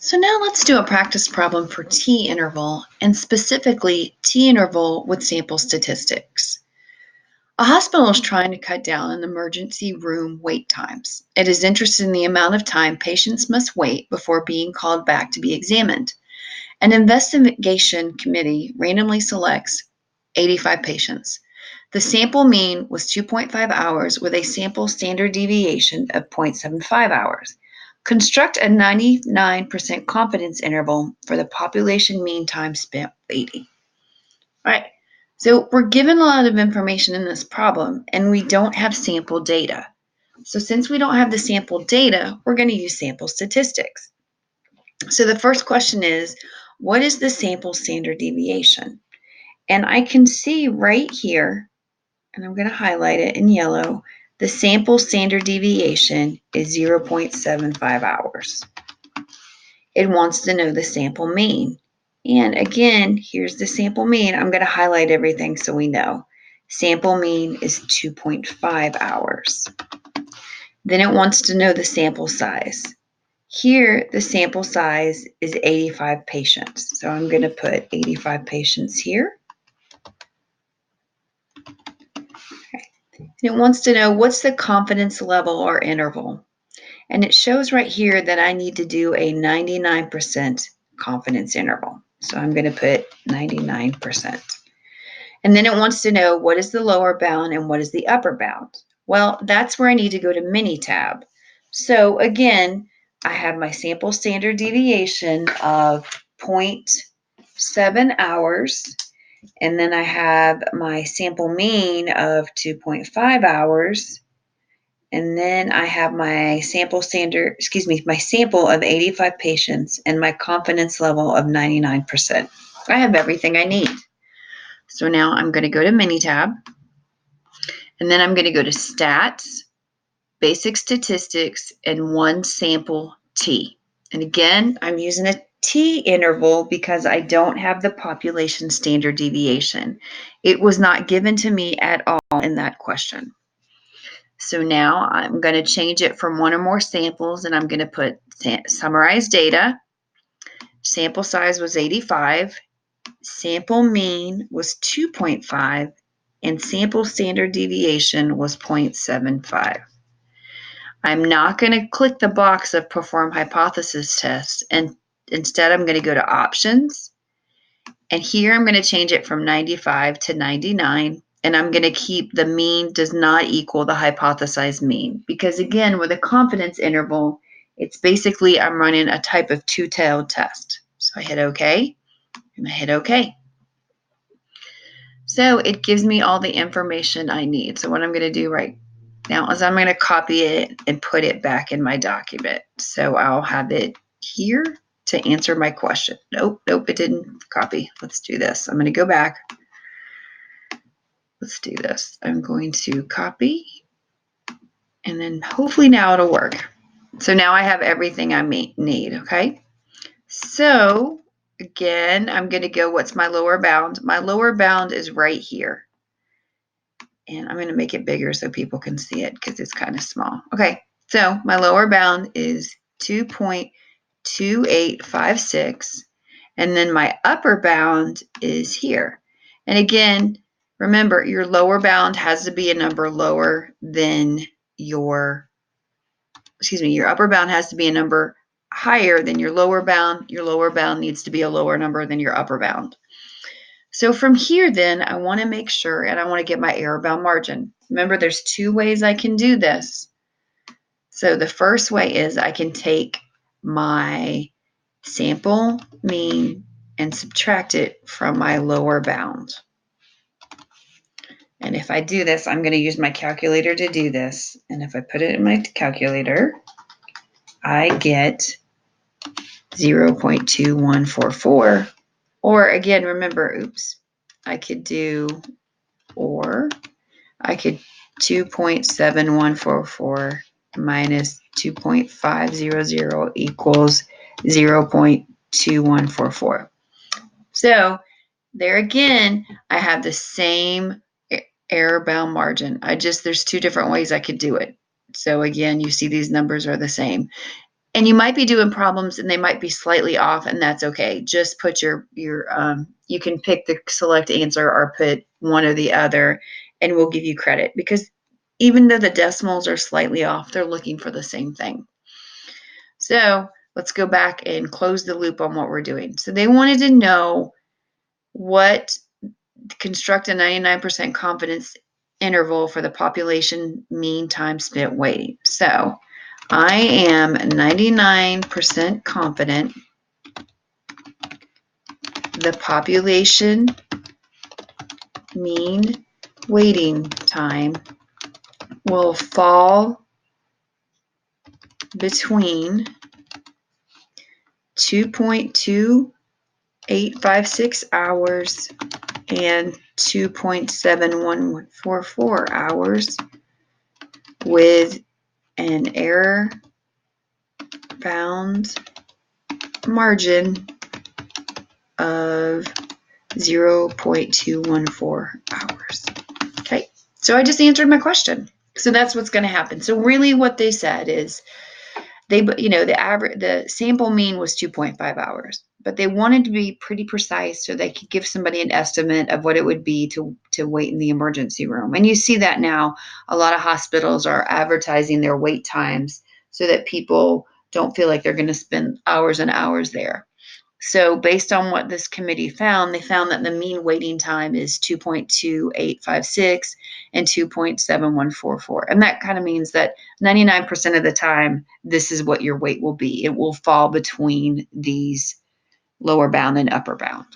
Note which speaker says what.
Speaker 1: So now let's do a practice problem for t-interval, and specifically t-interval with sample statistics. A hospital is trying to cut down on emergency room wait times. It is interested in the amount of time patients must wait before being called back to be examined. An investigation committee randomly selects 85 patients. The sample mean was 2.5 hours with a sample standard deviation of 0.75 hours. Construct a 99% confidence interval for the population mean time spent waiting. All right, so we're given a lot of information in this problem, and we don't have sample data. So since we don't have the sample data, we're going to use sample statistics. So the first question is, what is the sample standard deviation? And I can see right here, and I'm going to highlight it in yellow, the sample standard deviation is 0.75 hours. It wants to know the sample mean. And again, here's the sample mean. I'm going to highlight everything so we know. Sample mean is 2.5 hours. Then it wants to know the sample size. Here, the sample size is 85 patients. So I'm going to put 85 patients here. And it wants to know what's the confidence level or interval. And it shows right here that I need to do a 99% confidence interval. So I'm going to put 99%. And then it wants to know what is the lower bound and what is the upper bound. Well, that's where I need to go to Minitab. So again, I have my sample standard deviation of 0.7 hours. And then I have my sample mean of 2.5 hours. And then I have my sample my sample of 85 patients and my confidence level of 99%. I have everything I need. So now I'm going to go to Minitab, and then I'm going to go to Stats, Basic Statistics, and One Sample T. And again, I'm using a T interval because I don't have the population standard deviation. It was not given to me at all in that question. So now I'm going to change it from one or more samples, and I'm going to put summarize data. Sample size was 85. Sample mean was 2.5, and sample standard deviation was 0.75. I'm not going to click the box of perform hypothesis test, and instead I'm going to go to options. And here I'm going to change it from 95 to 99. And I'm going to keep the mean does not equal the hypothesized mean. Because again, with a confidence interval, it's basically I'm running a type of two-tailed test. So I hit OK, and I hit OK. So it gives me all the information I need. So what I'm going to do right now is I'm going to copy it and put it back in my document. So I'll have it here to answer my question. Nope, it didn't copy. Let's do this. I'm going to go back. Let's do this. I'm going to copy, and then hopefully now it'll work. So now I have everything I need, okay? So again, I'm going to go, what's my lower bound? My lower bound is right here. And I'm going to make it bigger so people can see it because it's kind of small. Okay, so my lower bound is 2.2856, and then my upper bound is here. And again, remember, your lower bound has to be a number lower than your upper bound has to be a number higher than your lower bound. Your lower bound needs to be a lower number than your upper bound. So from here, then, I want to make sure, and I want to get my error bound margin. Remember, there's two ways I can do this. So the first way is I can take my sample mean and subtract it from my lower bound. And if I do this, I'm going to use my calculator to do this. And if I put it in my calculator, I get 0.2144. Or again, remember, I could do, or I could 2.7144 minus 2.500 equals 0.2144. So there again, I have the same error bound margin. There's two different ways I could do it. So again, you see these numbers are the same. And you might be doing problems and they might be slightly off, and that's okay. Just put your you can pick the select answer or put one or the other, and we'll give you credit, because even though the decimals are slightly off, they're looking for the same thing. So let's go back and close the loop on what we're doing. So they wanted to know what construct a 99% confidence interval for the population mean time spent waiting. So I am 99% confident the population mean waiting time will fall between 2.2856 hours and 2.7144 hours with an error bound margin of 0.214 hours. Okay, so I just answered my question. So that's what's going to happen. So really what they said is the sample mean was 2.5 hours, but they wanted to be pretty precise so they could give somebody an estimate of what it would be to wait in the emergency room. And you see that now. A lot of hospitals are advertising their wait times so that people don't feel like they're going to spend hours and hours there. So based on what this committee found, they found that the mean waiting time is 2.2856 and 2.7144. And that kind of means that 99% of the time, this is what your wait will be. It will fall between these lower bound and upper bound.